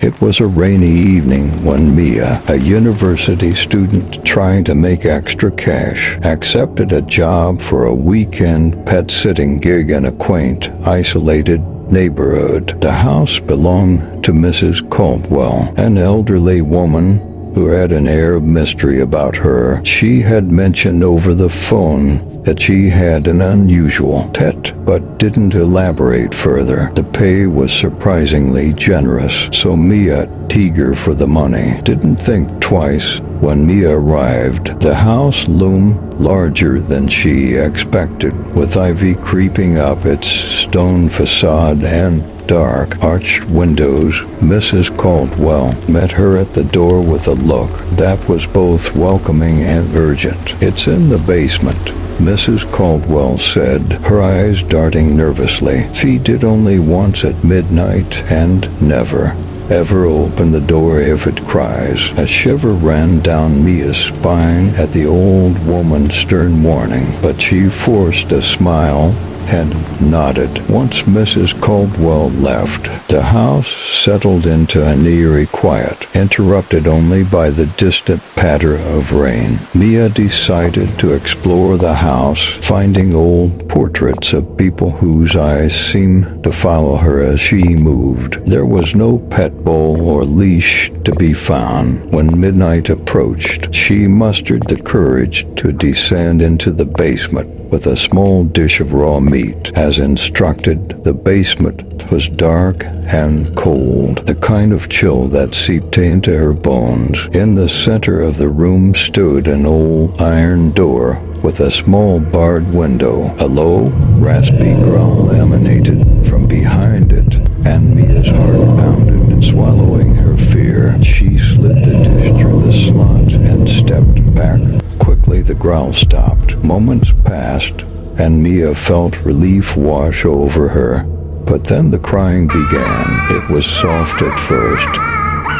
It was a rainy evening when Mia, a university student trying to make extra cash, accepted a job for a weekend pet-sitting gig in a quaint, isolated neighborhood. The house belonged to Mrs. Caldwell, an elderly woman who had an air of mystery about her. She had mentioned over the phone that she had an unusual pet, but didn't elaborate further. The pay was surprisingly generous, so Mia, eager for the money, didn't think twice when Mia arrived. The house loomed larger than she expected, with ivy creeping up its stone facade and dark, arched windows. Mrs. Caldwell met her at the door with a look that was both welcoming and urgent. "It's in the basement," Mrs. Caldwell said, her eyes darting nervously. She did only once at midnight and never, ever open the door if it cries. A shiver ran down Mia's spine at the old woman's stern warning, but she forced a smile and nodded. Once Mrs. Caldwell left, the house settled into an eerie quiet, interrupted only by the distant patter of rain. Mia decided to explore the house, finding old portraits of people whose eyes seemed to follow her as she moved. There was no pet bowl or leash to be found. When midnight approached, she mustered the courage to descend into the basement with a small dish of raw meat. As instructed, the basement was dark and cold, the kind of chill that seeped into her bones. In the center of the room stood an old iron door with a small barred window. A low, raspy growl emanated from behind it, and Mia's heart pounded. Swallowing her fear, she slid the dish through the slot and stepped back. Quickly, the growl stopped. Moments passed, and Mia felt relief wash over her. But then the crying began. It was soft at first,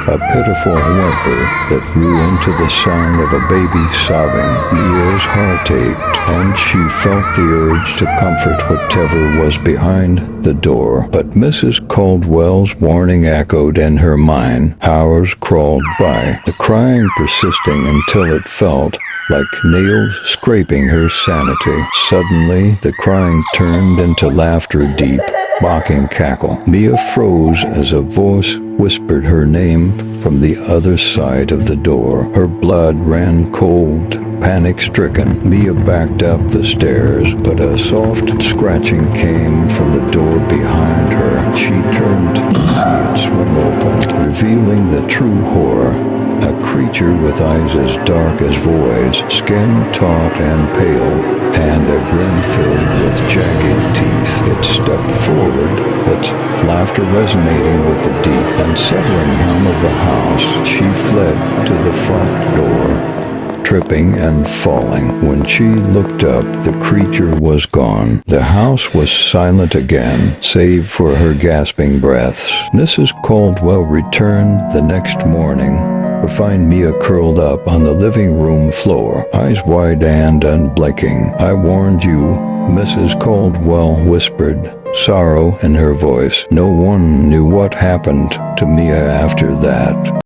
a pitiful whimper that grew into the sound of a baby sobbing. Mia's heart ached, and she felt the urge to comfort whatever was behind the door. But Mrs. Caldwell's warning echoed in her mind. Hours crawled by, the crying persisting until it felt like nails scraping her sanity. Suddenly, the crying turned into laughter, deep, mocking cackle. Mia froze as a voice whispered her name from the other side of the door. Her blood ran cold. Panic-stricken, Mia backed up the stairs, but a soft scratching came from the door behind her. She turned to see it swing open, revealing the true horror. A creature with eyes as dark as voids, skin taut and pale, and a grin filled with jagged teeth. It stepped forward, its laughter resonating with the deep, unsettling hum of the house. She fled to the front door, tripping and falling. When she looked up, the creature was gone. The house was silent again, save for her gasping breaths. Mrs. Caldwell returned the next morning to find Mia curled up on the living room floor, eyes wide and unblinking. "I warned you," Mrs. Caldwell whispered, sorrow in her voice. No one knew what happened to Mia after that.